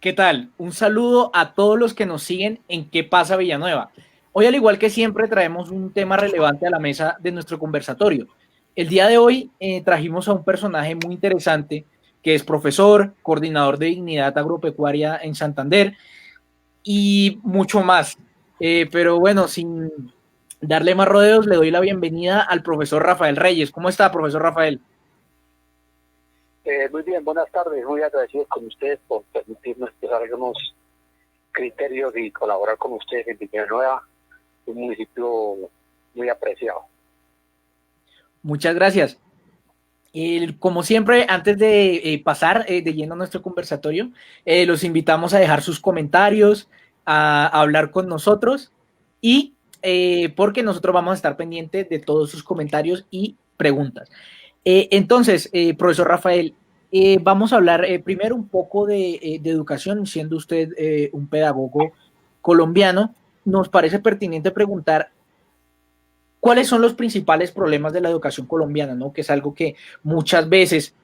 ¿Qué tal? Un saludo a todos los que nos siguen en ¿Qué pasa Villanueva? Hoy, al igual que siempre, traemos un tema relevante a la mesa de nuestro conversatorio. El día de hoy trajimos a un personaje muy interesante que es profesor, coordinador de Dignidad Agropecuaria en Santander y mucho más. Pero bueno, sin darle más rodeos, le doy la bienvenida al profesor Rafael Reyes. ¿Cómo está, profesor Rafael? Muy bien, buenas tardes. Muy agradecido con ustedes por permitirnos expresar algunos criterios y colaborar con ustedes en Villanueva, un municipio muy apreciado. Muchas gracias. Como siempre, antes de pasar de lleno a nuestro conversatorio, los invitamos a dejar sus comentarios, a hablar con nosotros y porque nosotros vamos a estar pendientes de todos sus comentarios y preguntas. Entonces, profesor Rafael, vamos a hablar primero un poco de educación, siendo usted un pedagogo colombiano. Nos parece pertinente preguntar cuáles son los principales problemas de la educación colombiana, ¿no? Que es algo que muchas veces,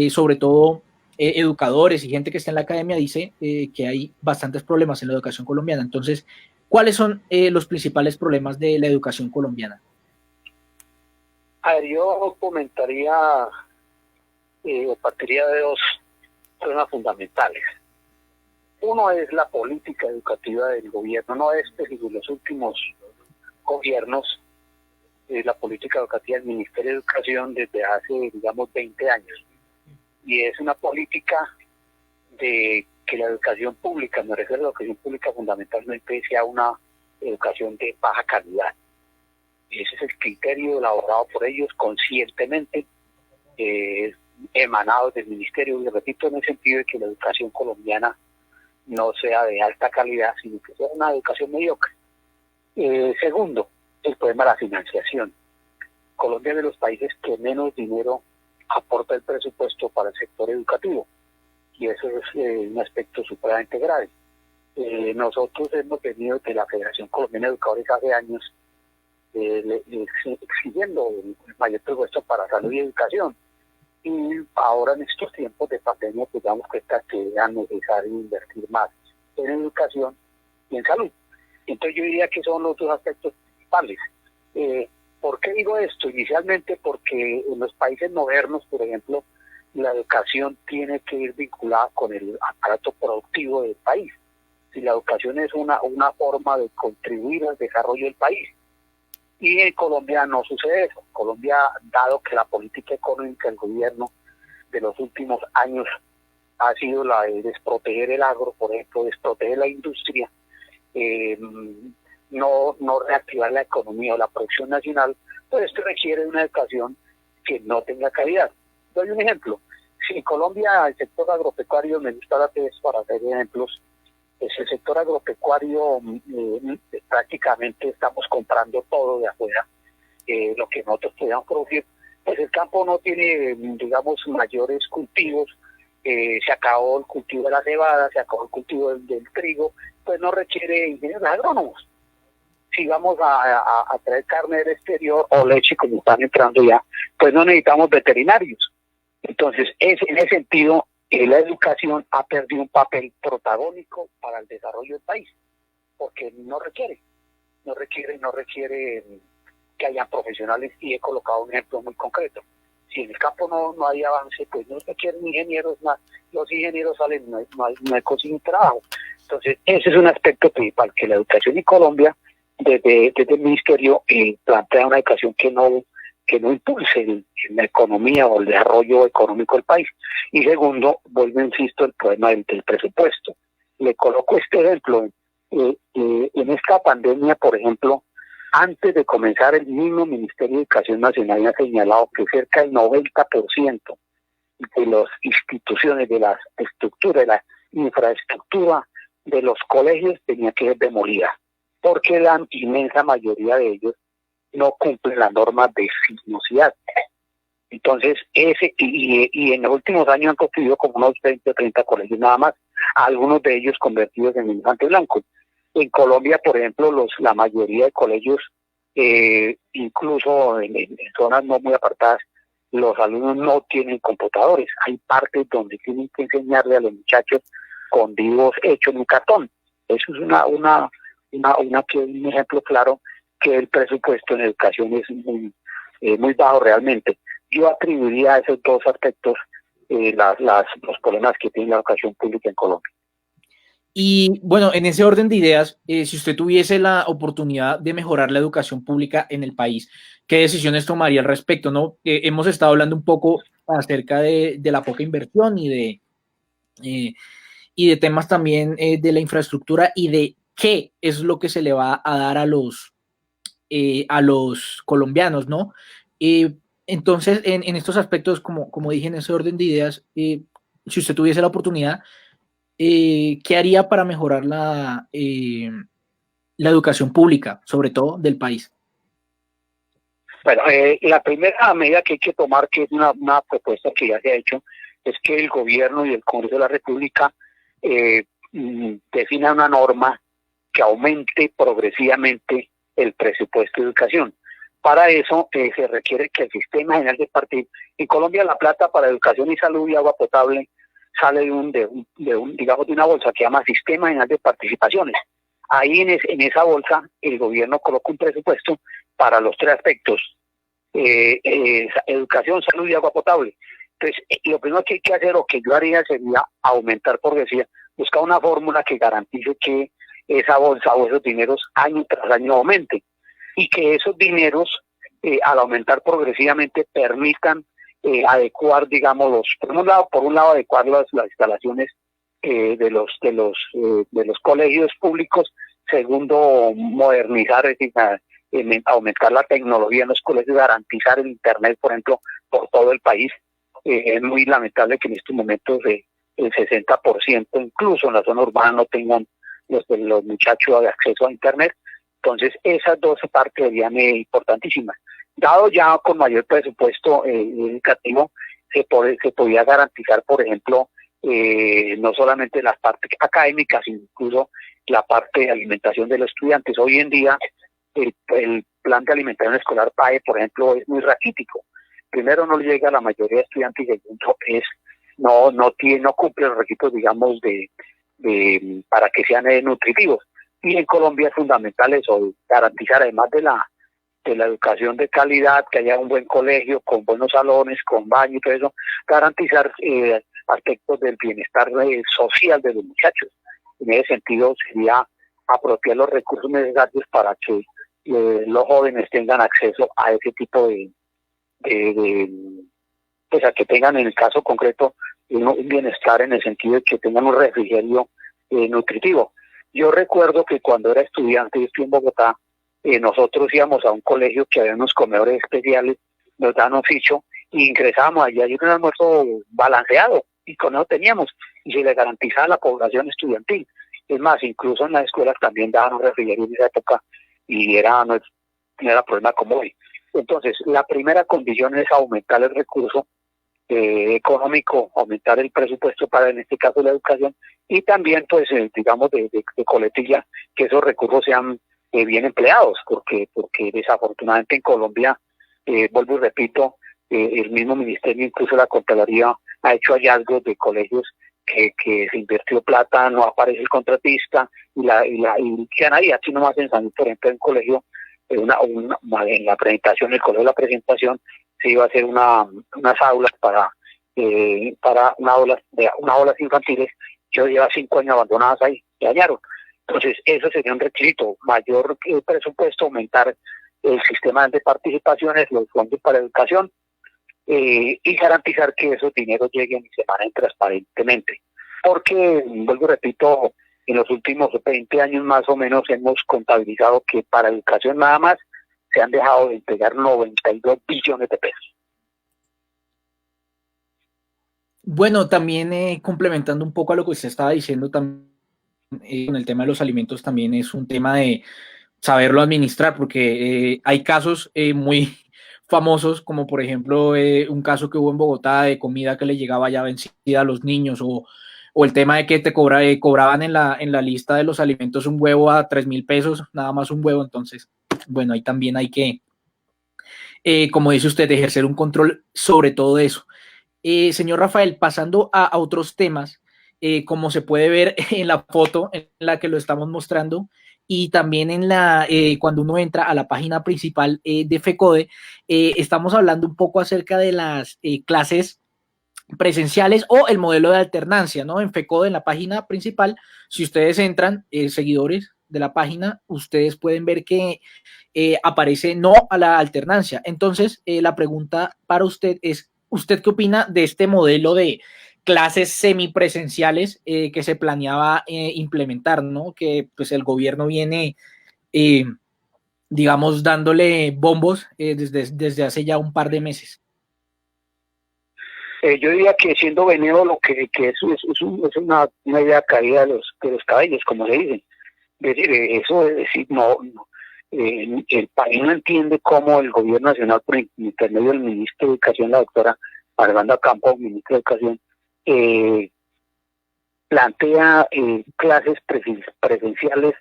sobre todo educadores y gente que está en la academia, dice que hay bastantes problemas en la educación colombiana. Entonces, ¿cuáles son los principales problemas de la educación colombiana? A ver, yo comentaría o partiría de dos temas fundamentales. Uno es la política educativa del gobierno, no este, sino los últimos gobiernos, la política educativa del Ministerio de Educación desde hace, digamos, 20 años. Y es una política de que la educación pública, me refiero a la educación pública fundamentalmente, sea una educación de baja calidad. Y ese es el criterio elaborado por ellos conscientemente, emanado del ministerio, y repito, en el sentido de que la educación colombiana no sea de alta calidad, sino que sea una educación mediocre. Segundo, el problema de la financiación. Colombia es de los países que menos dinero aporta el presupuesto para el sector educativo, y eso es un aspecto supremamente grave. Nosotros hemos venido de la Federación Colombiana de Educadores hace años exigiendo el mayor presupuesto para salud y educación, y ahora en estos tiempos de pandemia pues damos cuenta que era necesario invertir más en educación y en salud. Entonces yo diría que son los dos aspectos principales. ¿Por qué digo esto? Inicialmente porque en los países modernos, por ejemplo, la educación tiene que ir vinculada con el aparato productivo del país. Si la educación es una forma de contribuir al desarrollo del país. Y en Colombia no sucede eso. Colombia, dado que la política económica del gobierno de los últimos años ha sido la de desproteger el agro, por ejemplo, desproteger la industria, no reactivar la economía o la producción nacional, pues esto requiere una educación que no tenga calidad. Doy un ejemplo. Si en Colombia el sector agropecuario, me gusta dar para hacer ejemplos, es el sector agropecuario, prácticamente estamos comprando todo de afuera, lo que nosotros podamos producir, pues el campo no tiene, digamos, mayores cultivos, se acabó el cultivo de la cebada, se acabó el cultivo del trigo, pues no requiere ingenieros agrónomos. Si vamos a traer carne del exterior o leche, como están entrando ya, pues no necesitamos veterinarios. Entonces, en ese sentido, la educación ha perdido un papel protagónico para el desarrollo del país, porque no requiere que hayan profesionales, y he colocado un ejemplo muy concreto. Si en el campo no hay avance, pues no requieren ingenieros, los ingenieros salen, no hay consiguen trabajo. Entonces, ese es un aspecto principal, que la educación en Colombia, desde el ministerio, plantea una educación que no impulse la economía o el desarrollo económico del país. Y segundo, vuelvo, insisto, el problema del presupuesto. Le coloco este ejemplo. En esta pandemia, por ejemplo, antes de comenzar, el mismo Ministerio de Educación Nacional ha señalado que cerca del 90% de las instituciones, de la estructura, de la infraestructura de los colegios tenía que ser demolida, porque la inmensa mayoría de ellos no cumplen las normas de sismosidad. Entonces, y en los últimos años han construido como unos 20 o 30 colegios nada más, algunos de ellos convertidos en elefantes blancos. En Colombia, por ejemplo, la mayoría de colegios, incluso en zonas no muy apartadas, los alumnos no tienen computadores. Hay partes donde tienen que enseñarle a los muchachos con divos hechos en un cartón. Eso es un ejemplo claro que el presupuesto en educación es muy bajo realmente. Yo atribuiría a esos dos aspectos los problemas que tiene la educación pública en Colombia. Y bueno, en ese orden de ideas, si usted tuviese la oportunidad de mejorar la educación pública en el país, ¿qué decisiones tomaría al respecto? ¿No? Hemos estado hablando un poco acerca de la poca inversión y de temas también de la infraestructura y de qué es lo que se le va a dar a los colombianos, ¿no? Entonces, en estos aspectos, como dije en ese orden de ideas, si usted tuviese la oportunidad, ¿qué haría para mejorar la educación pública, sobre todo del país? Bueno, la primera medida que hay que tomar, que es una propuesta que ya se ha hecho, es que el gobierno y el Congreso de la República definan una norma que aumente progresivamente el presupuesto de educación. Para eso se requiere que el Sistema General de Partidos, en Colombia la plata para educación y salud y agua potable sale digamos, de una bolsa que se llama Sistema General de Participaciones. Ahí en esa bolsa el gobierno coloca un presupuesto para los tres aspectos: educación, salud y agua potable. Entonces, lo primero que hay que hacer, o que yo haría, sería aumentar, por decir, buscar una fórmula que garantice que esa bolsa o esos dineros año tras año aumenten, y que esos dineros, al aumentar progresivamente, permitan adecuar, digamos, por un lado adecuar las instalaciones de los colegios públicos. Segundo, modernizar, es decir, aumentar la tecnología en los colegios, garantizar el internet, por ejemplo, por todo el país. Es muy lamentable que en estos momentos el 60%, incluso en la zona urbana, no tengan los muchachos de acceso a internet. Entonces, esas dos partes serían importantísimas. Dado ya con mayor presupuesto educativo, se podía garantizar, por ejemplo, no solamente las partes académicas, sino incluso la parte de alimentación de los estudiantes. Hoy en día, el plan de alimentación escolar PAE, por ejemplo, es muy raquítico. Primero, no llega a la mayoría de estudiantes, y segundo, no cumple los requisitos, digamos, para que sean nutritivos. Y en Colombia es fundamental eso, garantizar, además de la educación de calidad, que haya un buen colegio, con buenos salones, con baño y todo eso, garantizar aspectos del bienestar social de los muchachos. En ese sentido, sería apropiar los recursos necesarios para que los jóvenes tengan acceso a ese tipo pues a que tengan, en el caso concreto, un bienestar en el sentido de que tengan un refrigerio nutritivo. Yo recuerdo que cuando era estudiante, yo estoy en Bogotá, nosotros íbamos a un colegio que había unos comedores especiales, nos daban un ficho y ingresábamos allá, y un almuerzo balanceado, y con eso teníamos, y se le garantizaba a la población estudiantil. Es más, incluso en las escuelas también daban un refrigerio en esa época, y no era problema como hoy. Entonces, la primera condición es aumentar el recurso económico, aumentar el presupuesto para, en este caso, la educación, y también, pues, digamos, de coletilla, que esos recursos sean bien empleados, porque desafortunadamente en Colombia, vuelvo y repito, el mismo ministerio, incluso la Contraloría, ha hecho hallazgos de colegios que se invirtió plata, no aparece el contratista, y quedan ahí. Aquí nomás en San, por ejemplo, en colegio, en la presentación, el colegio de la presentación, se iba a hacer unas aulas para unas aulas infantiles, que lleva 5 años abandonadas ahí, se dañaron. Entonces, eso sería un requisito: mayor presupuesto, aumentar el sistema de participaciones, los fondos para educación, y garantizar que esos dineros lleguen y se manejen transparentemente. Porque, vuelvo y repito, en los últimos 20 años más o menos hemos contabilizado que para educación nada más se han dejado de entregar 92 billones de pesos. Bueno, también complementando un poco a lo que usted estaba diciendo, también con el tema de los alimentos, también es un tema de saberlo administrar, porque hay casos muy famosos, como por ejemplo un caso que hubo en Bogotá de comida que le llegaba ya vencida a los niños, o el tema de que cobraban en la lista de los alimentos un huevo a 3,000 pesos, nada más un huevo. Entonces, bueno, ahí también hay que, como dice usted, ejercer un control sobre todo eso. Señor Rafael, pasando a otros temas, como se puede ver en la foto en la que lo estamos mostrando, y también cuando uno entra a la página principal de FECODE, estamos hablando un poco acerca de las clases presenciales o el modelo de alternancia, ¿no? En FECODE, en la página principal, si ustedes entran, seguidores de la página, ustedes pueden ver que aparece no a la alternancia. Entonces, la pregunta para usted es, ¿usted qué opina de este modelo de clases semipresenciales que se planeaba implementar, ¿no? Que pues el gobierno viene, eh, digamos, dándole bombos desde hace ya un par de meses. Yo diría que siendo benévolo, que eso es una idea caída de los cabellos, como se dice. Es decir, eso es decir, el país no entiende cómo el gobierno nacional, por intermedio del ministro de Educación, la doctora Armanda Campos, ministro de Educación, plantea clases presenciales,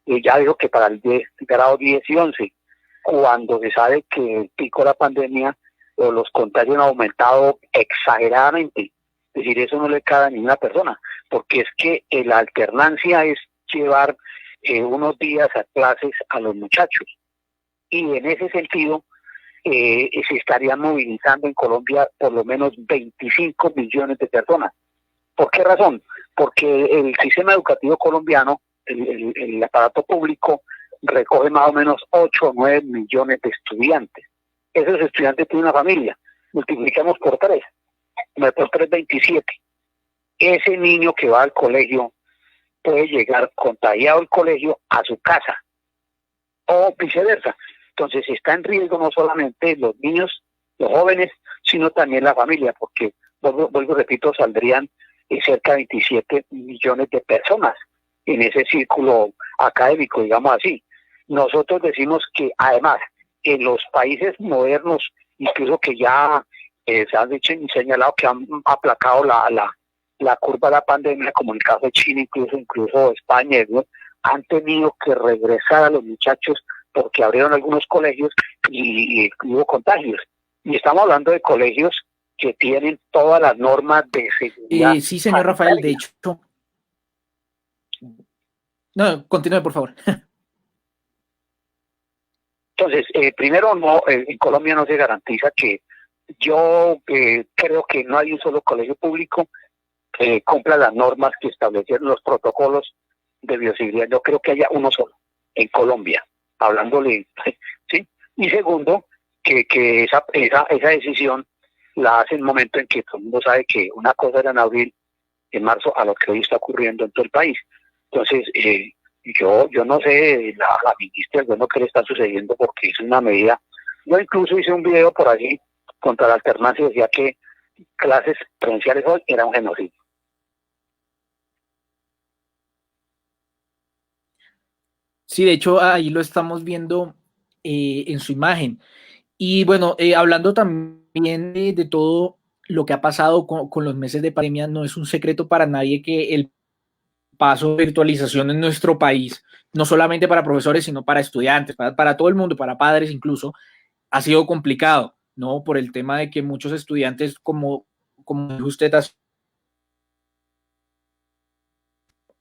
ya dijo que para el grado 10 y 11, cuando se sabe que el pico de la pandemia o los contagios han aumentado exageradamente. Es decir, eso no le cabe a ninguna persona, porque es que la alternancia es llevar unos días a clases a los muchachos. Y en ese sentido, se estarían movilizando en Colombia por lo menos 25 millones de personas. ¿Por qué razón? Porque el sistema educativo colombiano, el aparato público, recoge más o menos 8 o 9 millones de estudiantes. Esos estudiantes tienen una familia, multiplicamos por 3, por 3, 27. Ese niño que va al colegio puede llegar contagiado al colegio a su casa, o viceversa. Entonces está en riesgo no solamente los niños, los jóvenes, sino también la familia, porque, vuelvo repito, saldrían cerca de 27 millones de personas en ese círculo académico, digamos así. Nosotros decimos que además, en los países modernos, incluso que ya se han dicho y señalado que han aplacado la curva de la pandemia, como en el caso de China, incluso España, ¿no?, han tenido que regresar a los muchachos porque abrieron algunos colegios y hubo contagios. Y estamos hablando de colegios que tienen todas las normas de seguridad. Sí, señor Rafael, de hecho. No, continúe, por favor. Entonces, primero, en Colombia no se garantiza que yo creo que no hay un solo colegio público que cumpla las normas que establecieron los protocolos de bioseguridad. Yo creo que haya uno solo en Colombia, hablándole, ¿sí? Y segundo, que esa decisión la hace en el momento en que todo el mundo sabe que una cosa era en abril, en marzo, a lo que hoy está ocurriendo en todo el país. Entonces, yo no sé la ministra bueno que le está sucediendo, porque es una medida. Yo incluso hice un video por allí contra la alternancia y decía que clases presenciales hoy era un genocidio. Sí, de hecho ahí lo estamos viendo en su imagen. Y bueno, hablando también de todo lo que ha pasado con los meses de pandemia, no es un secreto para nadie que el paso de virtualización en nuestro país, no solamente para profesores, sino para estudiantes, para todo el mundo, para padres incluso, ha sido complicado, ¿no? Por el tema de que muchos estudiantes, como dijo usted,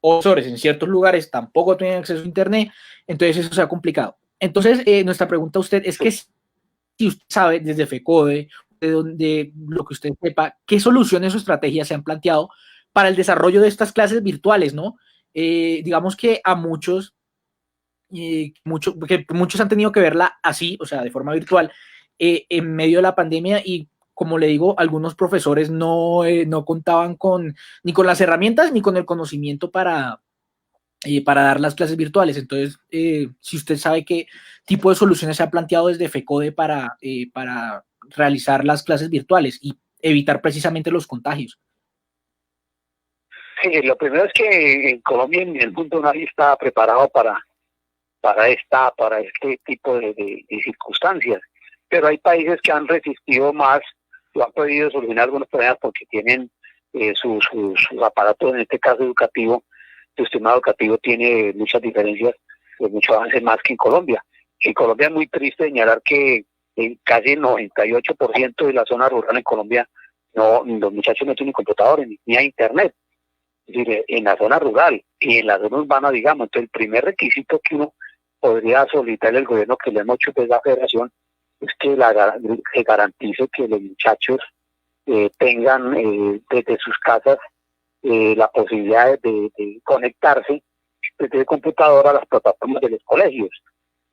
profesores en ciertos lugares tampoco tienen acceso a internet, entonces eso se ha complicado. Entonces, nuestra pregunta a usted es que si usted sabe desde FECODE, de lo que usted sepa, ¿qué soluciones o estrategias se han planteado para el desarrollo de estas clases virtuales, ¿no? Digamos que a muchos porque muchos han tenido que verla así, o sea, de forma virtual, en medio de la pandemia, y como le digo, algunos profesores no contaban ni con las herramientas ni con el conocimiento para dar las clases virtuales. Entonces, si usted sabe qué tipo de soluciones se ha planteado desde FECODE para realizar las clases virtuales y evitar precisamente los contagios. Sí, lo primero es que en Colombia, en el mundo, nadie está preparado para este tipo de circunstancias. Pero hay países que han resistido más, lo han podido solucionar algunos problemas porque tienen sus aparatos, en este caso educativo. El sistema educativo tiene muchas diferencias, mucho avance más que en Colombia. En Colombia es muy triste señalar que casi el 98% de la zona rural en Colombia, los muchachos no tienen computadores ni hay internet. es decir, en la zona rural y en la zona urbana, digamos. Entonces, el primer requisito que uno podría solicitarle al gobierno, que le hemos hecho desde la federación, es que se garantice que los muchachos tengan desde sus casas la posibilidad de conectarse desde el computador a las plataformas de los colegios.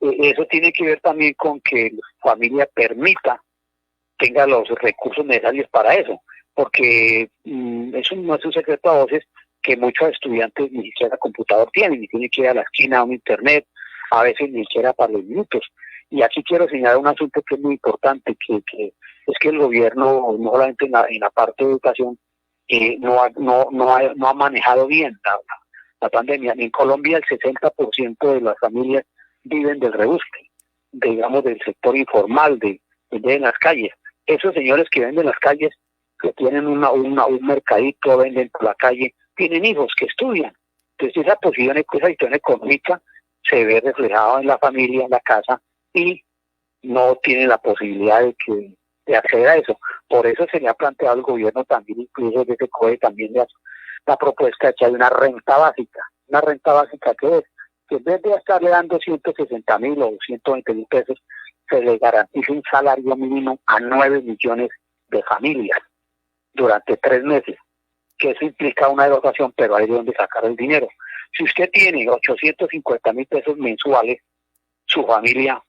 Eso tiene que ver también con que la familia tenga los recursos necesarios para eso, porque eso no es un secreto a voces, que muchos estudiantes ni siquiera computador tienen, ni tienen que ir a la esquina a un internet, a veces ni siquiera para los minutos. Y aquí quiero señalar un asunto que es muy importante, que es que el gobierno, no solamente en la parte de educación, no ha manejado bien la pandemia. En Colombia el 60% de las familias viven del rebusque, digamos, del sector informal, de vender en las calles. Esos señores que venden en las calles, que tienen un mercadito, venden por la calle, tienen hijos que estudian. Entonces esa situación económica se ve reflejada en la familia, en la casa, y no tienen la posibilidad de acceder a eso. Por eso se le ha planteado al gobierno también, incluso desde COE, también la propuesta de que hay una renta básica que es que en vez de estarle dando 160.000 o 120.000 pesos, se le garantice un salario mínimo a 9 millones de familias durante 3 meses, que eso implica una dotación, pero hay de dónde sacar el dinero. Si usted tiene 850.000 pesos mensuales, su familia,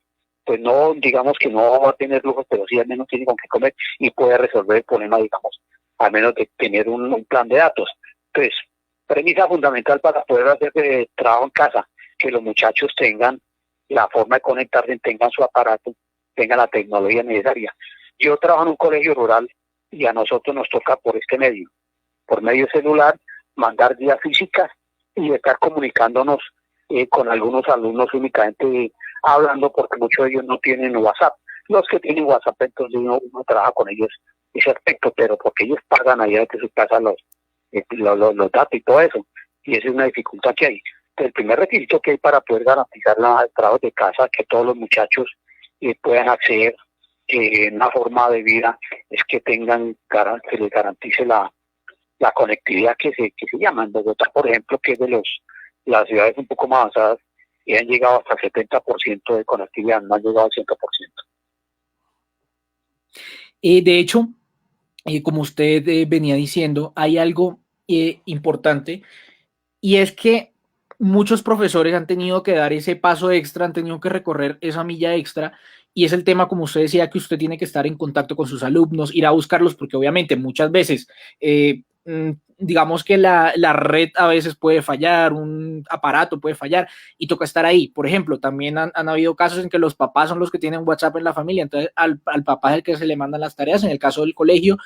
pues no, digamos que no va a tener lujos, pero sí al menos tiene con qué comer y puede resolver el problema, digamos, al menos de tener un plan de datos. Entonces, premisa fundamental para poder hacer trabajo en casa, que los muchachos tengan la forma de conectarse, tengan su aparato, tengan la tecnología necesaria. Yo trabajo en un colegio rural y a nosotros nos toca por este medio, por medio celular, mandar guías físicas y estar comunicándonos con algunos alumnos únicamente hablando, porque muchos de ellos no tienen WhatsApp. Los que tienen WhatsApp, entonces uno trabaja con ellos ese aspecto, pero porque ellos pagan allá desde su casa los datos y todo eso, y esa es una dificultad que hay. Entonces, el primer requisito que hay para poder garantizar el trabajo de casa, que todos los muchachos puedan acceder en una forma de vida, es que se les garantice la conectividad que se llama. En Bogotá, por ejemplo, que es de las ciudades un poco más avanzadas, y han llegado hasta el 70% de conectividad, no han llegado al 100%. De hecho, como usted venía diciendo, hay algo importante, y es que muchos profesores han tenido que dar ese paso extra, han tenido que recorrer esa milla extra, y es el tema, como usted decía, que usted tiene que estar en contacto con sus alumnos, ir a buscarlos, porque obviamente muchas veces, digamos que la red a veces puede fallar, un aparato puede fallar, y toca estar ahí. Por ejemplo, también han habido casos en que los papás son los que tienen WhatsApp en la familia, entonces al papá es el que se le mandan las tareas. En el caso del colegio,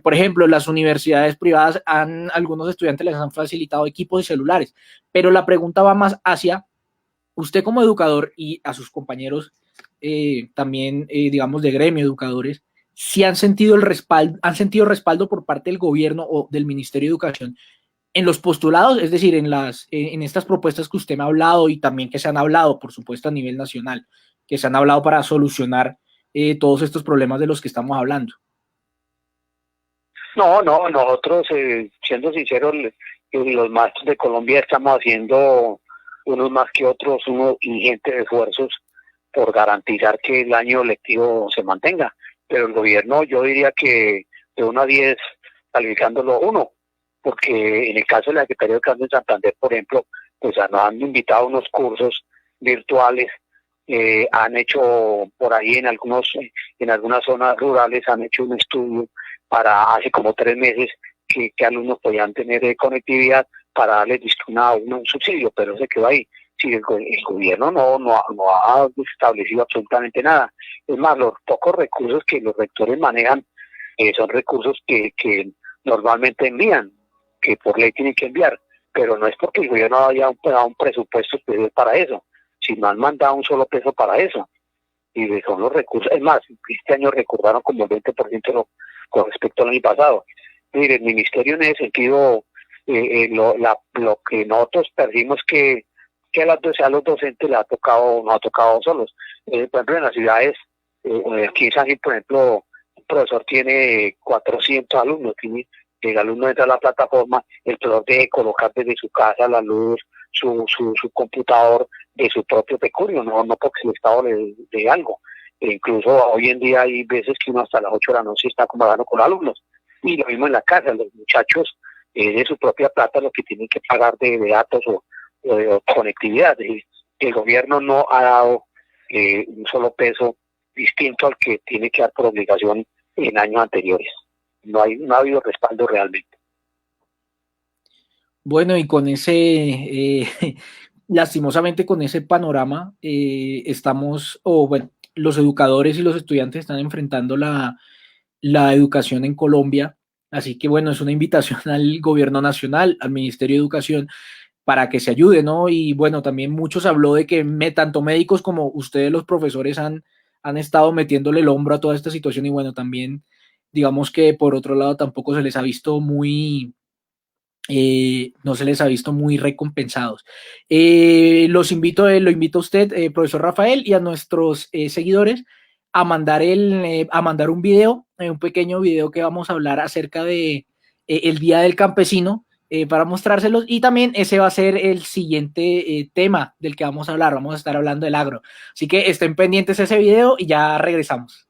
por ejemplo, las universidades privadas, algunos estudiantes les han facilitado equipos y celulares, pero la pregunta va más hacia usted como educador y a sus compañeros también, digamos, de gremio, educadores, si han sentido respaldo por parte del gobierno o del Ministerio de Educación en los postulados, es decir, en estas propuestas que usted me ha hablado y también que se han hablado, por supuesto, a nivel nacional, que se han hablado para solucionar todos estos problemas de los que estamos hablando. No, nosotros, siendo sinceros, los maestros de Colombia estamos haciendo unos más que otros, unos ingentes esfuerzos por garantizar que el año lectivo se mantenga. Pero el gobierno, yo diría que de 1 a 10, calificándolo 1, porque en el caso de la Secretaría de Educación de Santander, por ejemplo, pues nos han invitado a unos cursos virtuales, han hecho por ahí en algunas zonas rurales, han hecho un estudio para hace como 3 meses que alumnos podían tener conectividad para darles un subsidio, pero se quedó ahí. Si el gobierno no ha establecido absolutamente nada. Es más, los pocos recursos que los rectores manejan son recursos que normalmente envían, que por ley tienen que enviar, pero no es porque el gobierno haya dado un presupuesto especial para eso, sino han mandado un solo peso para eso. Y son los recursos. Es más, este año recordaron como el 20% con respecto al año pasado. Mire, el ministerio en ese sentido, lo que nosotros perdimos que a los docentes nos ha tocado solos. Por ejemplo, en las ciudades, aquí en San Gil, por ejemplo, el profesor tiene 400 alumnos, tiene el alumno entra a la plataforma, el profesor debe colocar desde su casa la luz, su computador de su propio peculio, no porque el Estado le dé algo. E incluso hoy en día hay veces que uno hasta las 8 de la noche está conversando con alumnos. Y lo mismo en la casa, los muchachos de su propia plata lo que tienen que pagar de datos o de conectividad. El gobierno no ha dado un solo peso distinto al que tiene que dar por obligación en años anteriores. No ha habido respaldo realmente. Bueno, y con ese, lastimosamente con ese panorama, los educadores y los estudiantes están enfrentando la educación en Colombia. Así que bueno, es una invitación al gobierno nacional, al Ministerio de Educación, para que se ayude, ¿no? Y bueno, también muchos habló de que tanto médicos como ustedes los profesores han estado metiéndole el hombro a toda esta situación y bueno, también digamos que por otro lado tampoco se les ha visto no se les ha visto muy recompensados. Lo invito a usted, profesor Rafael, y a nuestros seguidores a mandar un video, un pequeño video que vamos a hablar acerca de el Día del Campesino, para mostrárselos, y también ese va a ser el siguiente tema del que vamos a hablar. Vamos a estar hablando del agro. Así que estén pendientes de ese video y ya regresamos.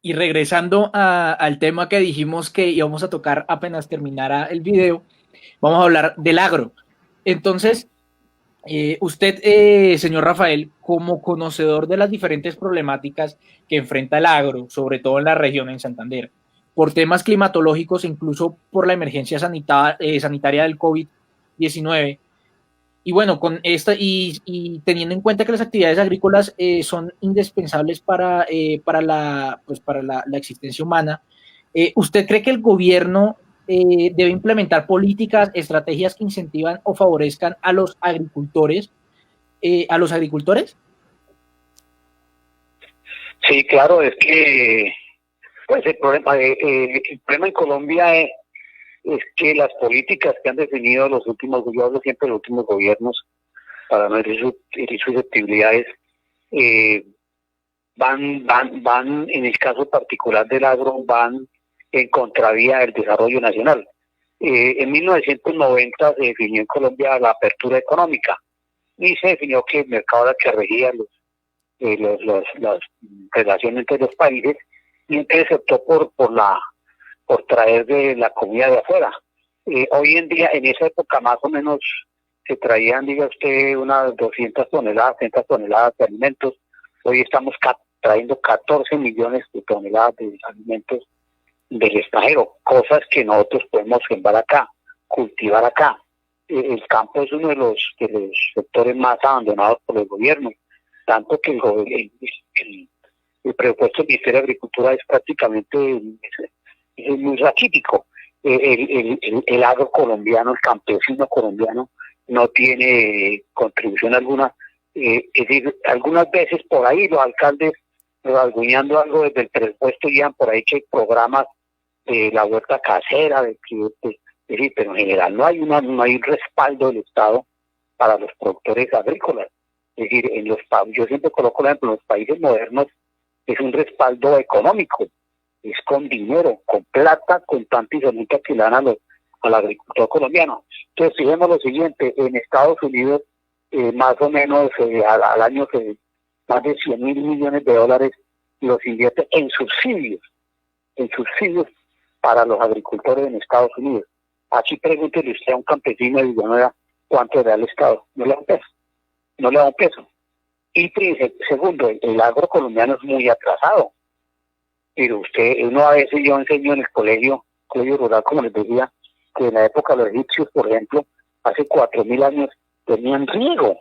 Y regresando al tema que dijimos que íbamos a tocar apenas terminara el video, vamos a hablar del agro. Entonces, usted, señor Rafael, como conocedor de las diferentes problemáticas que enfrenta el agro, sobre todo en la región, en Santander, por temas climatológicos e incluso por la emergencia sanitaria del COVID-19, y bueno, con esta y teniendo en cuenta que las actividades agrícolas son indispensables para la existencia humana, ¿usted cree que el gobierno debe implementar políticas, estrategias que incentivan o favorezcan a los agricultores? ¿A los agricultores? Sí, claro, es que pues el problema en Colombia es que las políticas que han definido los últimos, yo hablo siempre de los últimos gobiernos, para no herir susceptibilidades, eh, van, en el caso particular del agro, van en contravía del desarrollo nacional. En 1990 se definió en Colombia la apertura económica y se definió que el mercado era el que regía las relaciones entre los países, y entonces se optó por traer de la comida de afuera. Hoy en día, en esa época más o menos, se traían, diga usted, unas 200 toneladas, 100 toneladas de alimentos. Hoy estamos trayendo 14 millones de toneladas de alimentos del extranjero, cosas que nosotros podemos sembrar acá, cultivar acá. El campo es uno de los sectores más abandonados por el gobierno, tanto que el presupuesto del Ministerio de Agricultura es prácticamente es muy raquítico. El agro colombiano, el campesino colombiano, no tiene contribución alguna. Es decir, algunas veces por ahí los alcaldes, rasguñando algo desde el presupuesto, llevan por ahí que hay programas de la huerta casera, es decir, pero en general no hay un respaldo del Estado para los productores agrícolas. Es decir, yo siempre coloco el ejemplo, en los países modernos es un respaldo económico, es con dinero, con plata, con tanta y sonita que le dan al agricultor colombiano. Entonces, fijemos lo siguiente, en Estados Unidos, más o menos al año, más de 100 mil millones de dólares los invierte en subsidios para los agricultores en Estados Unidos. Aquí pregúntele usted a un campesino de Villanueva cuánto le da el Estado. No le da un peso. No le da un peso. Y segundo, el agro colombiano es muy atrasado. Pero uno a veces, yo enseño en el colegio rural, como les decía, que en la época de los egipcios, por ejemplo, hace 4.000 años, tenían riego.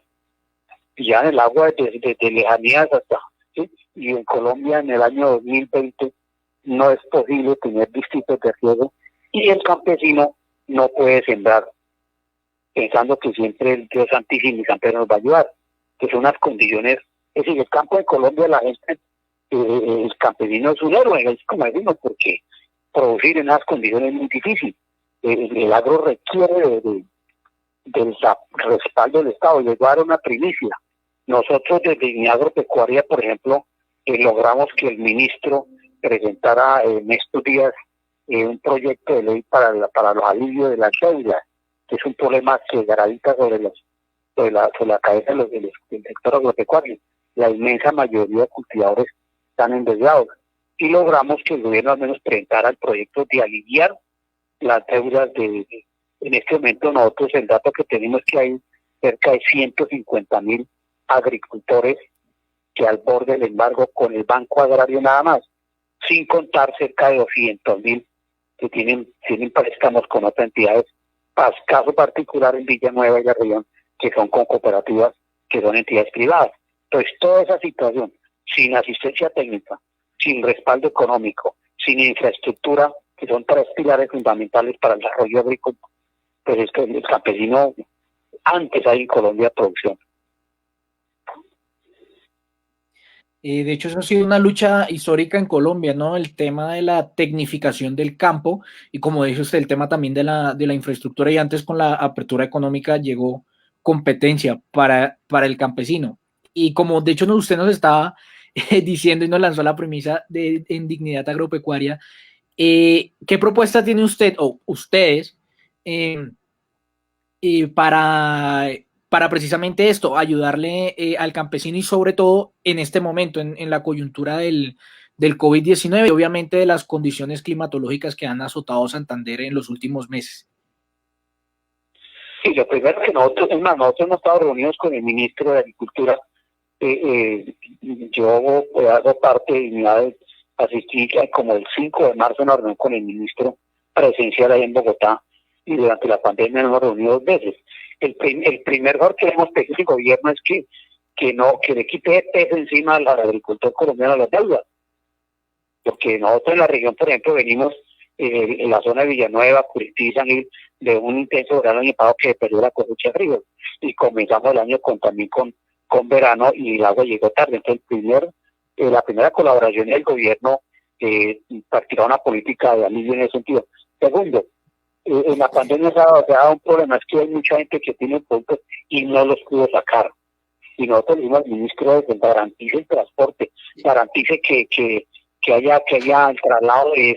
Y ya en el agua de lejanías hasta, ¿sí? Y en Colombia en el año 2020 no es posible tener distritos de riego y el campesino no puede sembrar pensando que siempre el Dios Santísimo y San Pedro nos va a ayudar, que son unas condiciones. Es decir, el campo de Colombia, la gente, el campesino es un héroe, es como decimos, porque producir en unas condiciones es muy difícil. El agro requiere del respaldo del Estado. Les voy a dar una primicia. Nosotros desde mi agropecuaria, por ejemplo, logramos que el ministro presentara en estos días un proyecto de ley para los alivios de las deudas, que es un problema que gravita sobre la cabeza del sector agropecuario. La inmensa mayoría de cultivadores están endeudados. Y logramos que el gobierno al menos presentara el proyecto de aliviar las deudas en este momento. Nosotros el dato que tenemos es que hay cerca de 150.000 agricultores que al borde del embargo con el Banco Agrario nada más, sin contar cerca de 200.000 que tienen préstamos con otras entidades, caso particular en Villanueva y la región, que son con cooperativas, que son entidades privadas. Entonces, toda esa situación, sin asistencia técnica, sin respaldo económico, sin infraestructura, que son 3 pilares fundamentales para el desarrollo agrícola, pues es que el campesino, antes hay en Colombia producción. De hecho, eso ha sido una lucha histórica en Colombia, ¿no? El tema de la tecnificación del campo y, como dice usted, el tema también de la infraestructura, y antes con la apertura económica llegó competencia para el campesino. Y como de hecho usted nos estaba diciendo y nos lanzó la premisa en Dignidad Agropecuaria, ¿qué propuesta tiene usted o ustedes eh, para precisamente esto, ayudarle al campesino y sobre todo en este momento, en la coyuntura del COVID-19 y obviamente de las condiciones climatológicas que han azotado Santander en los últimos meses? Sí, lo primero que nosotros hemos estado reunidos con el ministro de Agricultura. Yo hago parte y me asistí como el 5 de marzo a una reunión con el ministro presencial ahí en Bogotá, y durante la pandemia nos hemos reunido 2 veces. el primer error que hemos pedido al gobierno es que le quite peso encima al agricultor colombiano las deudas. Porque nosotros en la región, por ejemplo, venimos en la zona de Villanueva, Curití, San Gil, de un intenso verano año pasado que perdió la cosecha de frío. Y comenzamos el año también con verano y el agua llegó tarde. Entonces, la primera colaboración del gobierno practicar una política de alivio en ese sentido. Segundo, en la pandemia se ha dado un problema, es que hay mucha gente que tiene productos y no los pudo sacar. Y nosotros le dijimos al ministro que garantice el transporte, garantice que haya el traslado de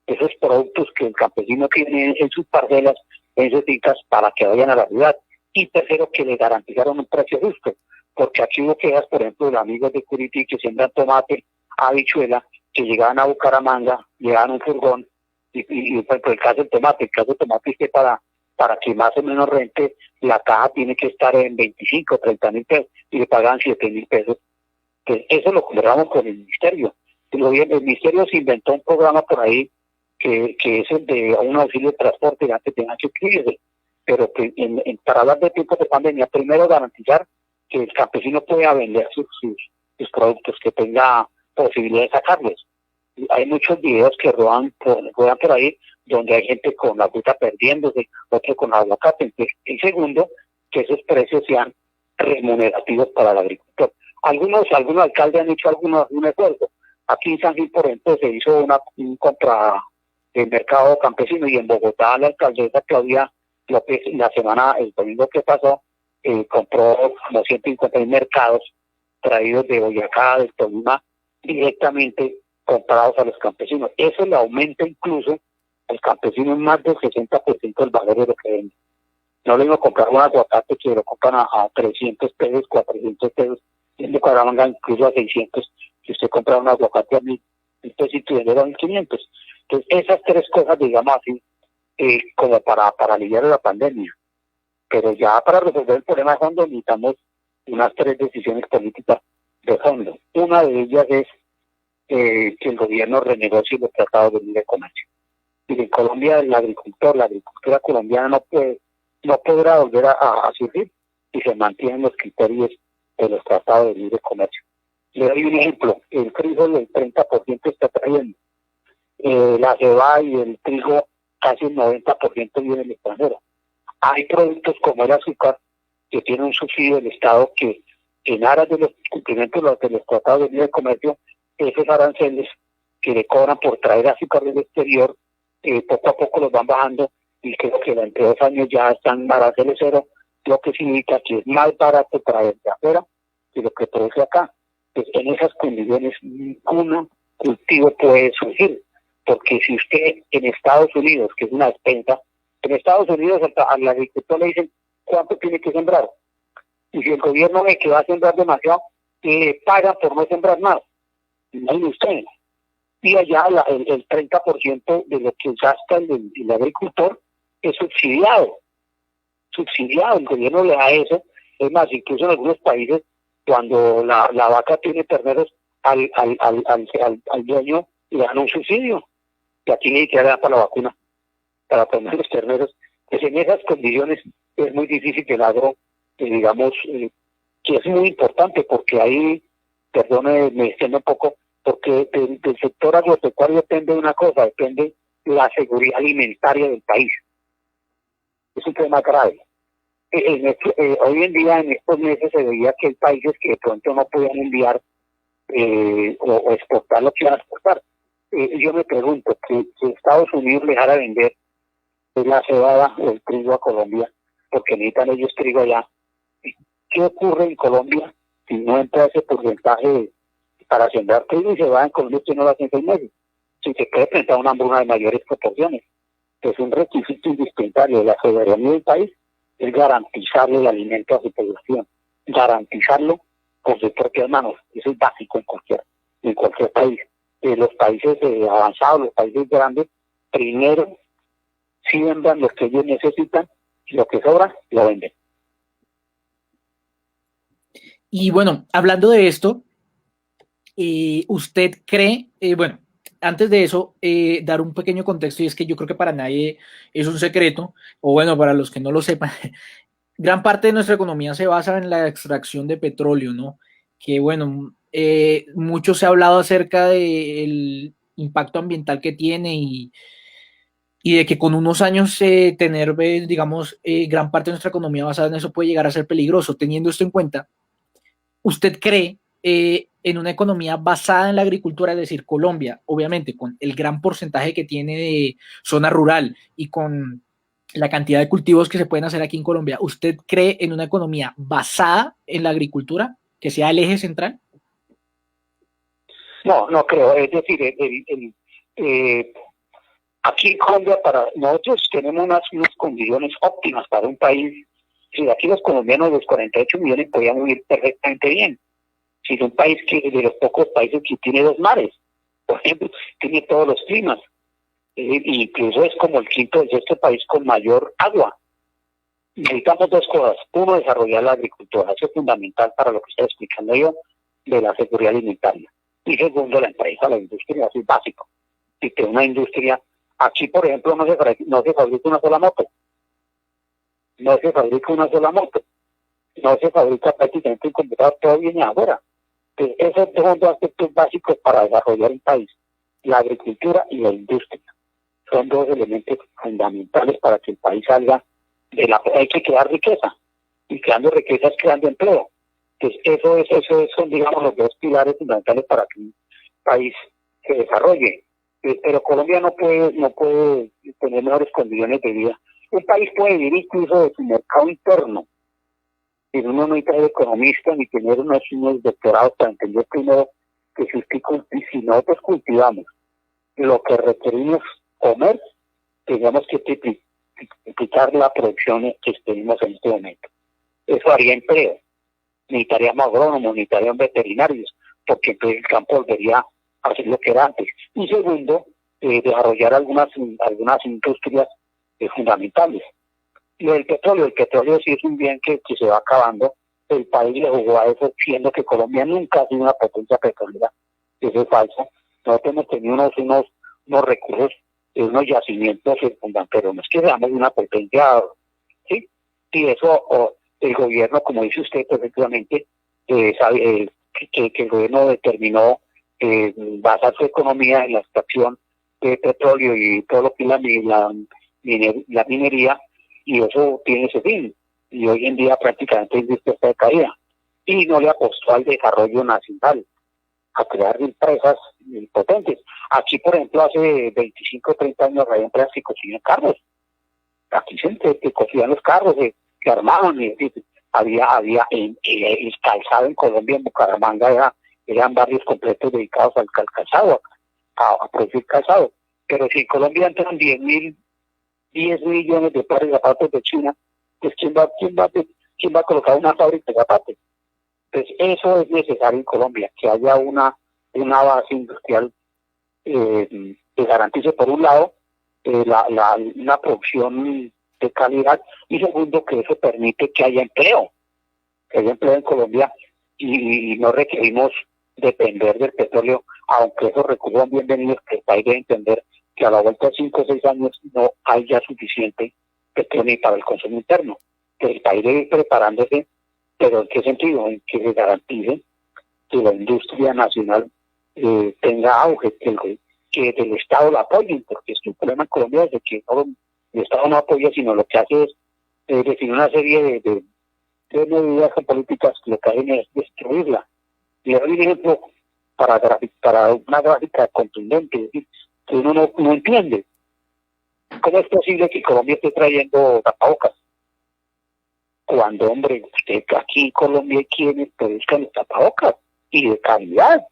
esos productos que el campesino tiene en sus parcelas, en sus fincas, para que vayan a la ciudad. Y tercero, que le garantizaron un precio justo, porque aquí hubo quejas, por ejemplo, de amigos de Curití que siembran tomate, habichuela, que llegaban a Bucaramanga, llegaban un furgón, y por el caso del tomate, es que para que más o menos rente, la caja tiene que estar en 25, 30 mil pesos, y le pagan 7 mil pesos. Pues eso lo conversamos con el ministerio. El ministerio se inventó un programa por ahí que es el de un auxilio de transporte, que antes tengan que escribirse. Pero que para hablar de tiempos de pandemia, primero garantizar que el campesino pueda vender sus productos, que tenga posibilidad de sacarlos. Hay muchos videos que ruedan por ahí donde hay gente con la fruta perdiéndose, otro con aguacate. Y segundo, que esos precios sean remunerativos para el agricultor. Algunos alcaldes han hecho algún esfuerzo. Aquí en San Gil, por ejemplo, se hizo un compra de mercado campesino, y en Bogotá la alcaldesa Claudia López, el domingo que pasó, compró como 150.000 mercados traídos de Boyacá, de Tolima, directamente comprados a los campesinos. Eso le aumenta incluso al campesino en más del 60% del valor de lo que vende. No le digo comprar un aguacate que lo compran a 300 pesos, 400 pesos, y en Bucaramanga incluso a 600, si usted compra un aguacate a 1.000, entonces si tú vendes a 1.500. Entonces esas tres cosas, digamos así, como para aliviar la pandemia. Pero ya para resolver el problema de fondo necesitamos unas 3 decisiones políticas de fondo. Una de ellas es que el gobierno renegocie los tratados de libre comercio. Y en Colombia la agricultura colombiana no podrá volver a surgir si se mantienen los criterios de los tratados de libre comercio. Le doy un ejemplo: el frijol el 30% está trayendo, la cebada y el trigo casi el 90% viene del extranjero. Hay productos como el azúcar que tiene un subsidio del Estado que, en aras de los cumplimientos de los tratados de libre comercio, esos aranceles que le cobran por traer azúcar del exterior, poco a poco los van bajando, y creo que entre 2 años ya están aranceles cero, lo que significa que es más barato traer de afuera que lo que produce acá. Pues en esas condiciones ningún cultivo puede surgir, porque si usted en Estados Unidos, que es una despensa, en Estados Unidos al agricultor le dicen cuánto tiene que sembrar, y si el gobierno ve que va a sembrar demasiado, paga por no sembrar más. Imagínese usted. Y allá el 30% de lo que gasta el agricultor es subsidiado. El gobierno le da eso. Es más, incluso en algunos países, cuando la vaca tiene terneros, al dueño le dan un subsidio, que aquí ni siquiera da para la vacuna, para poner los terneros. Pues en esas condiciones es muy difícil que el agro, digamos, que es muy importante, porque ahí, perdone, me extiendo un poco, porque del sector agropecuario depende de una cosa, depende la seguridad alimentaria del país. Es un tema grave. Hoy en día, en estos meses, se veía que hay países que de pronto no podían enviar o exportar lo que iban a exportar. Yo me pregunto, que Estados Unidos dejara vender la cebada o el trigo a Colombia, porque necesitan ellos trigo allá. ¿Qué ocurre en Colombia si no entra ese porcentaje para sembrar trigo y cebada en Colombia? Usted no lo hace en 6 meses. Si se puede enfrentar una hambruna de mayores proporciones. Es un requisito indispensable de la soberanía del país, es garantizarle el alimento a su población, garantizarlo con sus propias manos. Eso es básico en cualquier país. Los países avanzados, los países grandes, primero siembran lo que ellos necesitan y lo que sobra lo venden. Y bueno, hablando de esto, ¿usted cree, bueno, antes de eso, dar un pequeño contexto, y es que yo creo que para nadie es un secreto, o bueno, para los que no lo sepan, gran parte de nuestra economía se basa en la extracción de petróleo, ¿no? Que bueno, mucho se ha hablado acerca del impacto ambiental que tiene y de que con unos años tener, digamos, gran parte de nuestra economía basada en eso puede llegar a ser peligroso. Teniendo esto en cuenta, ¿usted cree en una economía basada en la agricultura, es decir, Colombia, obviamente, con el gran porcentaje que tiene de zona rural y con la cantidad de cultivos que se pueden hacer aquí en Colombia, ¿usted cree en una economía basada en la agricultura, que sea el eje central? No, no creo. Es decir, aquí en Colombia, para nosotros tenemos unas condiciones óptimas para un país. Si aquí los colombianos, los 48 millones, podían vivir perfectamente bien. Si es un país que de los pocos países que tiene dos mares, por ejemplo, tiene todos los climas. Incluso es como el quinto o sexto país con mayor agua. Necesitamos dos cosas. Uno, desarrollar la agricultura. Eso es fundamental para lo que estoy explicando yo de la seguridad alimentaria. Y segundo, la empresa, la industria, eso es básico. Si que una industria, aquí por ejemplo no se fabrica una sola moto. No se fabrica una sola moto. No se fabrica prácticamente un computador, todo viene afuera. Entonces, esos son dos aspectos básicos para desarrollar un país. La agricultura y la industria. Son dos elementos fundamentales para que el país salga de la... Hay que crear riqueza. Y creando riqueza es creando empleo. Entonces, son, digamos, los dos pilares fundamentales para que un país se desarrolle. Pero Colombia no puede tener mejores condiciones de vida. Un país puede vivir incluso de su mercado interno. Pero uno no necesita ser economista ni tener unos doctorados para entender primero que si nosotros cultivamos lo que requerimos comer, tenemos que triplicar la producción que tenemos en este momento. Eso haría empleo. Necesitaríamos agrónomos, necesitaríamos veterinarios, porque entonces el campo volvería a hacer lo que era antes. Y segundo, desarrollar algunas industrias fundamentales. Y el petróleo sí es un bien que se va acabando. El país le jugó a eso, siendo que Colombia nunca ha sido una potencia petrolera. Eso es falso. Nosotros hemos tenido unos recursos, unos yacimientos secundarios, pero no es que seamos una potencia, ¿sí? Y eso, el gobierno, como dice usted perfectamente, sabe que el gobierno determinó basar su economía en la extracción de petróleo y todo lo que es la minería, y eso tiene ese fin. Y hoy en día prácticamente es dispuesta de caída. Y no le apostó al desarrollo nacional, a crear empresas potentes. Aquí, por ejemplo, hace 25 o 30 años había empresas que construían carros. Aquí se construían los carros, se armaban. Había el calzado en Colombia, en Bucaramanga, eran barrios completos dedicados al calzado, a producir calzado. Pero si en Colombia entran 10 millones de pares de zapatos de China, pues ¿quién va a colocar una fábrica de zapatos? Entonces, eso es necesario en Colombia, que haya una base industrial que garantice, por un lado, una producción de calidad, y segundo, que eso permite que haya empleo en Colombia, y no requerimos depender del petróleo, aunque esos recursos son bienvenidos, que el país debe entender que a la vuelta de 5 o 6 años no hay ya suficiente petróleo para el consumo interno, que el país debe ir preparándose. ¿Pero en qué sentido? En que se garantice que la industria nacional tenga auge, que del Estado la apoyen, porque es que el problema en Colombia es de que el Estado no apoya, sino lo que hace es definir una serie de medidas políticas que lo que hacen es destruirla. Y le doy un ejemplo para una gráfica contundente, es decir, que uno no entiende. ¿Cómo es posible que Colombia esté trayendo tapabocas? Cuando, hombre, usted aquí en Colombia hay quienes produzcan los tapabocas y de calidad.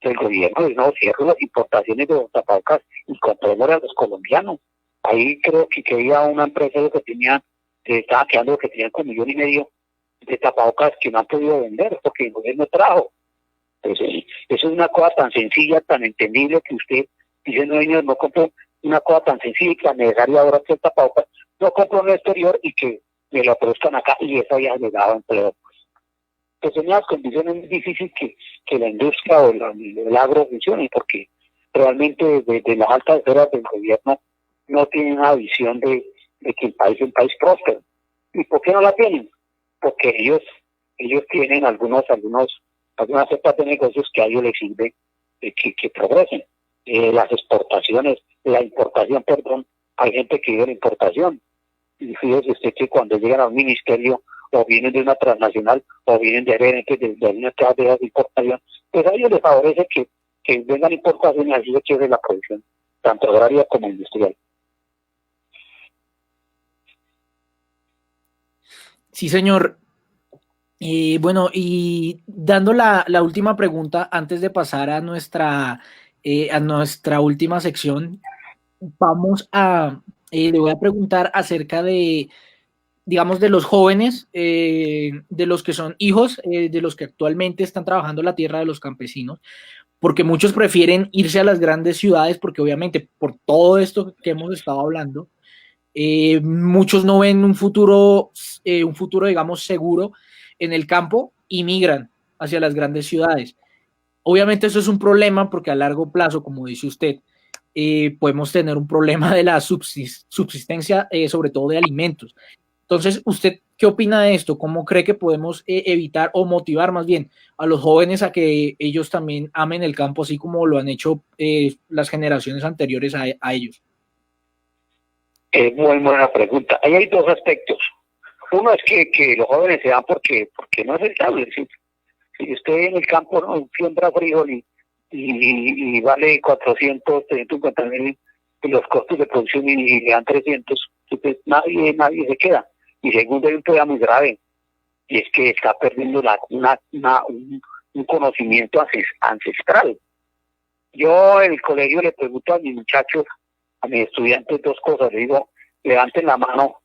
El gobierno no cierra las importaciones de los tapabocas y compremos a los colombianos. Ahí creo que había una empresa que estaba quedando que tenían como 1,5 millones de tapabocas que no han podido vender porque el gobierno trajo. Entonces, eso es una cosa tan sencilla, tan entendible, que usted dice, no compro una cosa tan sencilla y tan necesaria ahora que el tapabocas, no compro en el exterior y que me lo produzcan acá, y eso había llegado empleo. Pues en las condiciones es difícil que la industria o el agro funcione, porque realmente desde las altas esferas del gobierno no tienen una visión de que el país es un país próspero. ¿Y por qué no la tienen? Porque ellos tienen algunas cepas de negocios que a ellos les sirve que progresen. Las exportaciones, la importación, perdón, hay gente que vive la importación. Y fíjese usted que cuando llegan a un ministerio, o vienen de una transnacional, o vienen de gerentes de una cadena de importación, pues a ellos les favorece que vengan importaciones y así se quiere la producción, tanto agraria como industrial. Sí, señor. Bueno, y dando la última pregunta antes de pasar a nuestra última sección, vamos le voy a preguntar acerca de, digamos, de los jóvenes, de los que son hijos, de los que actualmente están trabajando la tierra de los campesinos, porque muchos prefieren irse a las grandes ciudades, porque obviamente por todo esto que hemos estado hablando, muchos no ven un futuro, digamos, seguro en el campo y migran hacia las grandes ciudades. Obviamente eso es un problema porque a largo plazo, como dice usted, podemos tener un problema de la subsistencia, sobre todo de alimentos. Entonces, ¿usted qué opina de esto? ¿Cómo cree que podemos evitar o motivar más bien a los jóvenes a que ellos también amen el campo así como lo han hecho las generaciones anteriores a ellos? Muy buena pregunta. Ahí hay dos aspectos. Uno es que los jóvenes se van porque no es rentable. Si usted en el campo no siembra frijol y vale 400, 350.000 los costos de producción y le dan 300, pues nadie se queda. Y segundo, hay un problema muy grave, y es que está perdiendo un conocimiento ancestral. Yo en el colegio le pregunto a mis muchachos, a mis estudiantes, dos cosas. Le digo, levanten la mano,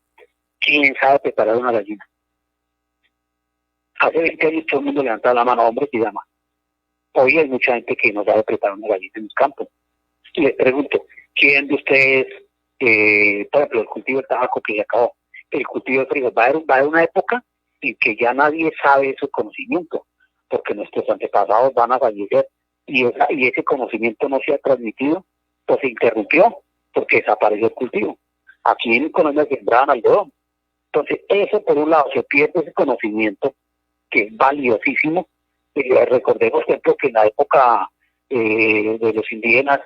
¿quién sabe preparar una gallina? Hace 20 años todo el mundo levantaba la mano, hombres y damas. Hoy hay mucha gente que no sabe preparar una gallina en el campo. Y les pregunto, ¿quién de ustedes, por ejemplo, el cultivo del tabaco que ya acabó, el cultivo de frijol, va a haber una época en que ya nadie sabe ese conocimiento, porque nuestros antepasados van a fallecer y ese conocimiento no se ha transmitido, pues se interrumpió, porque desapareció el cultivo. Aquí en Colombia sembraban algodón. Entonces, eso por un lado, se pierde ese conocimiento, que es valiosísimo. Recordemos, por ejemplo, que en la época de los indígenas,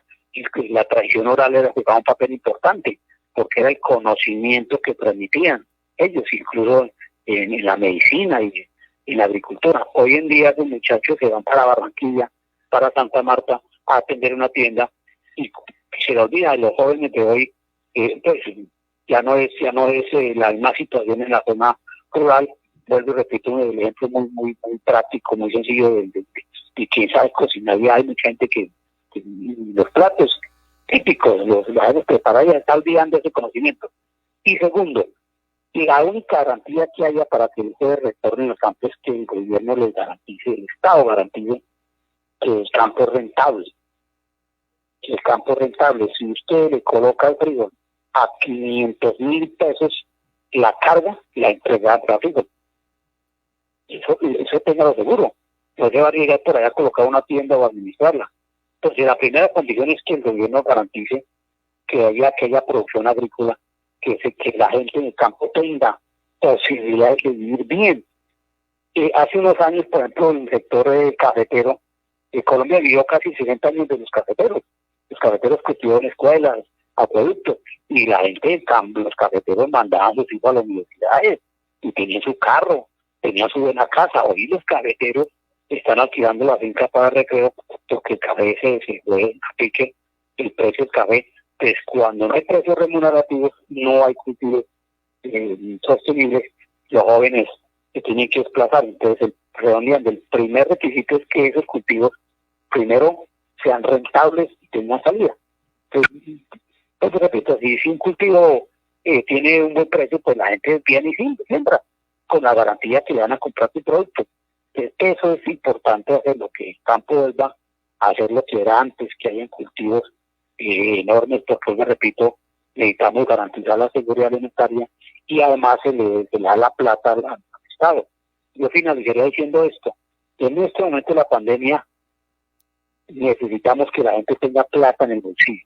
la tradición oral jugaba un papel importante, porque era el conocimiento que transmitían ellos, incluso en la medicina y en la agricultura. Hoy en día los muchachos se van para Barranquilla, para Santa Marta, a atender una tienda, y se les olvida. Los jóvenes de hoy, pues ya no es la misma situación en la zona rural. Vuelvo y repito, el ejemplo muy práctico, muy sencillo de quién sabe cocinar. Ya hay mucha gente que los platos típicos los deben preparar y ya está olvidando ese conocimiento. Y segundo, la única garantía que haya para que ustedes retornen al campo es que el gobierno les garantice, el Estado garantice que el campo es rentable. Que el campo es rentable. Si usted le coloca el frijol a 500.000 pesos la carga, la entrega a frijol. Eso tenga seguro. No se va a llegar por allá a colocar una tienda o administrarla. Entonces, la primera condición es que el gobierno garantice que haya producción agrícola, que la gente en el campo tenga posibilidades de vivir bien. Hace unos años, por ejemplo, en el sector cafetero, Colombia vivió casi 60 años de los cafeteros. Los cafeteros cultivaban escuelas, acueductos, y la gente en cambio, los cafeteros mandaban a sus hijos a las universidades, y tenían su carro, tenían su buena casa. Hoy los cafeteros están alquilando la finca para recreo, porque el café se fue a pique, el precio del café. Pues cuando no hay precios remunerativos, no hay cultivos sostenibles, los jóvenes se tienen que desplazar. Entonces, redondeando, el primer requisito es que esos cultivos primero sean rentables y tengan salida. Entonces repito, si un cultivo tiene un buen precio, pues la gente viene y siembra, con la garantía que le van a comprar tu producto. Eso es importante, hacer lo que el campo vuelva a hacer lo que era antes, que hayan cultivos enormes, porque, me repito, necesitamos garantizar la seguridad alimentaria y además se le da la plata al Estado. Yo finalizaría diciendo esto: en este momento la pandemia necesitamos que la gente tenga plata en el bolsillo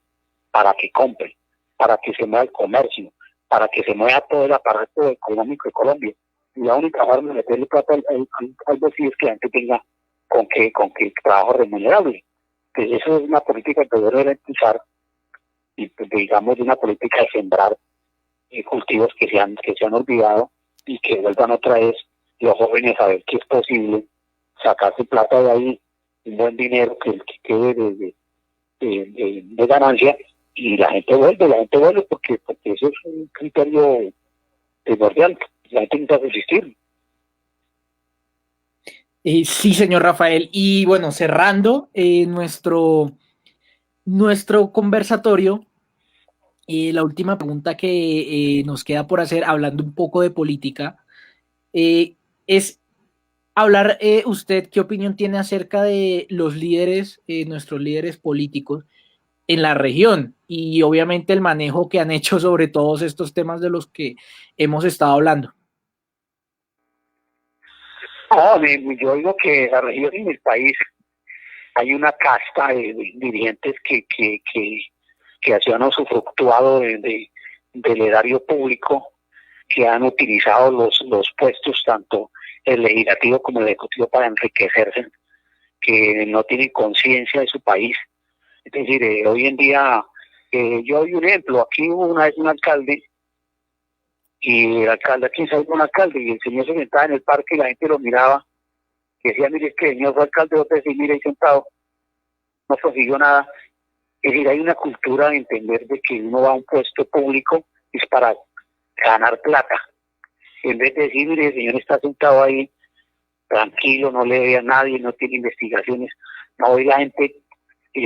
para que compre, para que se mueva el comercio, para que se mueva todo el aparato económico de Colombia. Y la única forma de meterle plata al bolsillo es que la gente tenga con qué trabajo remunerable. Pues eso es una política que debe garantizar, y pues, digamos, una política de sembrar cultivos que se han olvidado y que vuelvan otra vez los jóvenes a ver que es posible sacarse plata de ahí, un buen dinero que quede de ganancia, y la gente vuelve porque eso es un criterio primordial. La gente necesita resistir. Sí, señor Rafael. Y bueno, cerrando nuestro conversatorio, la última pregunta que nos queda por hacer, hablando un poco de política, es hablar usted qué opinión tiene acerca de los líderes, nuestros líderes políticos en la región y obviamente el manejo que han hecho sobre todos estos temas de los que hemos estado hablando. No, yo digo que en la región y en el país hay una casta de dirigentes que hacían usufructuado del erario público, que han utilizado los puestos, tanto el legislativo como el ejecutivo, para enriquecerse, que no tienen conciencia de su país. Es decir, hoy en día, yo doy un ejemplo, aquí hubo una vez un alcalde, y el alcalde, aquí salió un alcalde, y el señor se sentaba en el parque y la gente lo miraba, y decía, mire, es que el señor fue alcalde, otro decía, mire, ahí sentado, no consiguió nada. Es decir, hay una cultura de entender de que uno va a un puesto público es para ganar plata. En vez de decir, mire, el señor está sentado ahí, tranquilo, no le ve a nadie, no tiene investigaciones. No, hoy la gente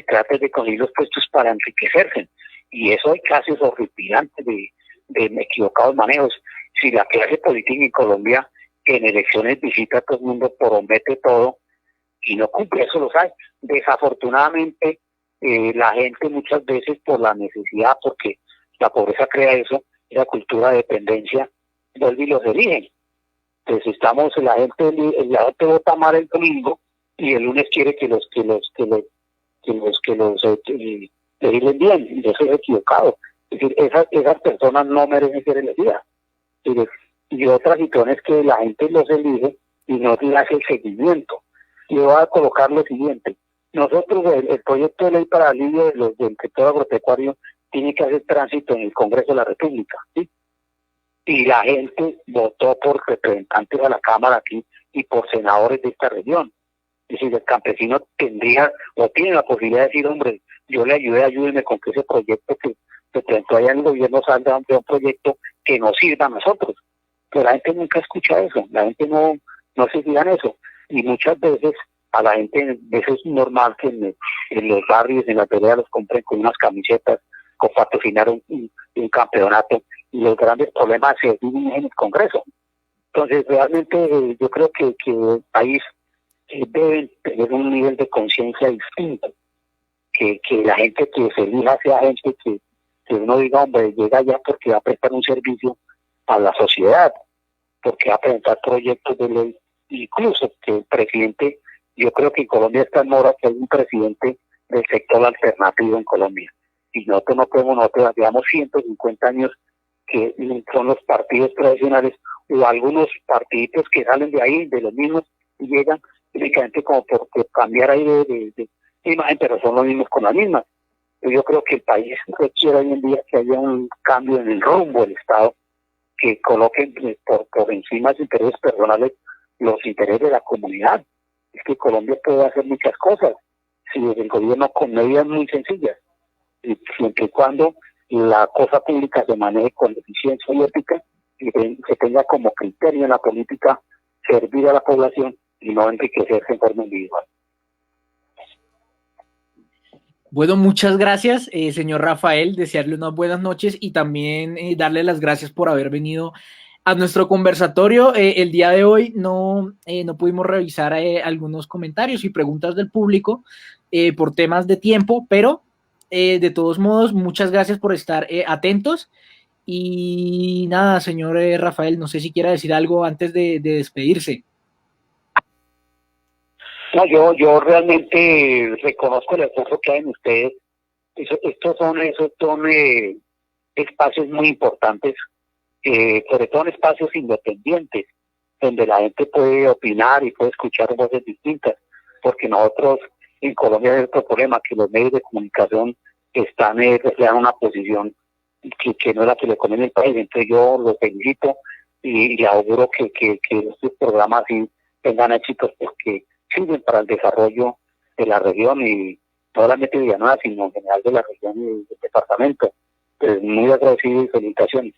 trata de conseguir los puestos para enriquecerse. Y eso hay casos horripilantes de equivocados manejos. Si la clase política en Colombia en elecciones visita a todo el mundo, promete todo y no cumple, eso lo sabe. Desafortunadamente, la gente muchas veces por la necesidad, porque la pobreza crea eso, la cultura de dependencia, vuelve y los eligen. Entonces la gente vota mal el domingo y el lunes quiere que los legislen bien, y eso es equivocado. Es decir, esas personas no merecen ser elegidas. Y otra situación es que la gente los elige y no le hace el seguimiento. Yo voy a colocar lo siguiente: nosotros, el proyecto de ley para alivio del sector agropecuario tiene que hacer tránsito en el Congreso de la República, ¿sí? Y la gente votó por representantes a la Cámara aquí y por senadores de esta región. Es decir, el campesino tendría o tiene la posibilidad de decir, hombre, yo le ayudé, ayúdeme con que ese proyecto que se presentó allá en el gobierno salga de un proyecto que nos sirva a nosotros. Pero la gente nunca escucha eso, la gente no se fija en eso. Y muchas veces a la gente, eso es normal que en los barrios, en las veredas, los compren con unas camisetas, con patrocinar un campeonato, y los grandes problemas se viven en el Congreso. Entonces, realmente yo creo que el país debe tener un nivel de conciencia distinto, que la gente que se elija sea gente que uno diga, hombre, llega allá porque va a prestar un servicio a la sociedad, porque va a presentar proyectos de ley, incluso que el presidente, yo creo que en Colombia está en mora que hay un presidente del sector alternativo en Colombia, y nosotros llevamos 150 años que son los partidos tradicionales o algunos partiditos que salen de ahí, de los mismos, y llegan únicamente como por cambiar ahí de imagen, pero son los mismos con la misma. Yo creo que el país requiere hoy en día que haya un cambio en el rumbo del Estado, que coloquen por encima de los intereses personales los intereses de la comunidad. Es que Colombia puede hacer muchas cosas si el gobierno con medidas muy sencillas, y siempre y cuando la cosa pública se maneje con eficiencia y ética, y se tenga como criterio en la política servir a la población y no enriquecerse en forma individual. Bueno, muchas gracias, señor Rafael, desearle unas buenas noches y también darle las gracias por haber venido a nuestro conversatorio. El día de hoy no pudimos revisar algunos comentarios y preguntas del público por temas de tiempo, pero de todos modos, muchas gracias por estar atentos. Y nada, señor Rafael, no sé si quiera decir algo antes de despedirse. No, yo realmente reconozco el esfuerzo que hay en ustedes. Esos son espacios muy importantes, sobre todo en espacios independientes, donde la gente puede opinar y puede escuchar voces distintas, porque nosotros en Colombia hay otro problema, que los medios de comunicación están reflejan una posición que no es la que le conviene al país. Entonces yo los felicito y auguro que estos programas sí tengan éxitos, porque sirven para el desarrollo de la región, y no solamente de Villanueva, sino en general de la región y del departamento. Pues muy agradecido y felicitaciones.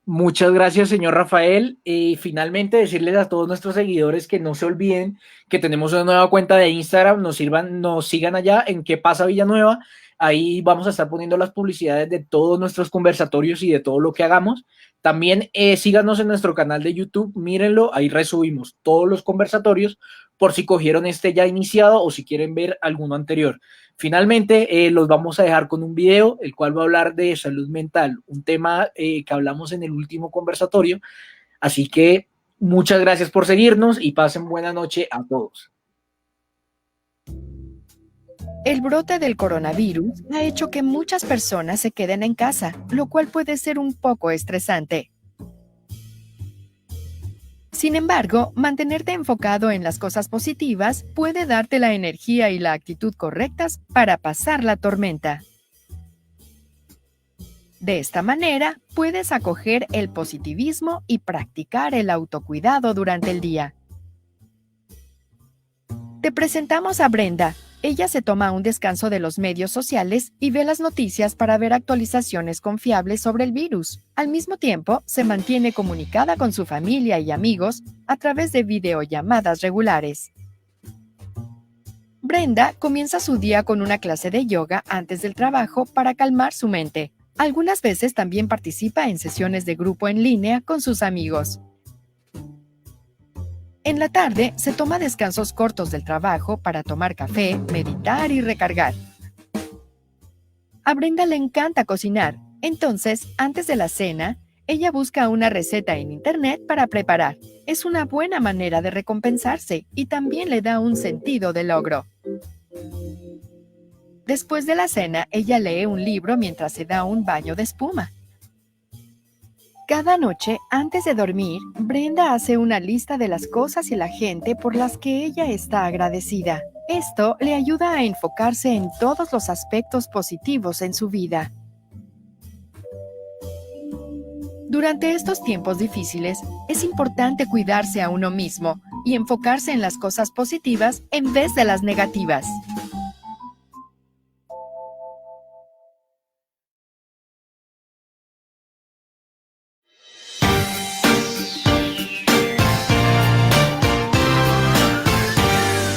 Muchas gracias, señor Rafael. Y finalmente decirles a todos nuestros seguidores que no se olviden que tenemos una nueva cuenta de Instagram, nos sigan allá en ¿Qué pasa Villanueva? Ahí vamos a estar poniendo las publicidades de todos nuestros conversatorios y de todo lo que hagamos. También síganos en nuestro canal de YouTube, mírenlo, ahí resubimos todos los conversatorios por si cogieron este ya iniciado o si quieren ver alguno anterior. Finalmente, los vamos a dejar con un video, el cual va a hablar de salud mental, un tema que hablamos en el último conversatorio. Así que muchas gracias por seguirnos y pasen buena noche a todos. El brote del coronavirus ha hecho que muchas personas se queden en casa, lo cual puede ser un poco estresante. Sin embargo, mantenerte enfocado en las cosas positivas puede darte la energía y la actitud correctas para pasar la tormenta. De esta manera, puedes acoger el positivismo y practicar el autocuidado durante el día. Te presentamos a Brenda. Ella se toma un descanso de los medios sociales y ve las noticias para ver actualizaciones confiables sobre el virus. Al mismo tiempo, se mantiene comunicada con su familia y amigos a través de videollamadas regulares. Brenda comienza su día con una clase de yoga antes del trabajo para calmar su mente. Algunas veces también participa en sesiones de grupo en línea con sus amigos. En la tarde, se toma descansos cortos del trabajo para tomar café, meditar y recargar. A Brenda le encanta cocinar, entonces, antes de la cena, ella busca una receta en internet para preparar. Es una buena manera de recompensarse y también le da un sentido de logro. Después de la cena, ella lee un libro mientras se da un baño de espuma. Cada noche, antes de dormir, Brenda hace una lista de las cosas y la gente por las que ella está agradecida. Esto le ayuda a enfocarse en todos los aspectos positivos en su vida. Durante estos tiempos difíciles, es importante cuidarse a uno mismo y enfocarse en las cosas positivas en vez de las negativas.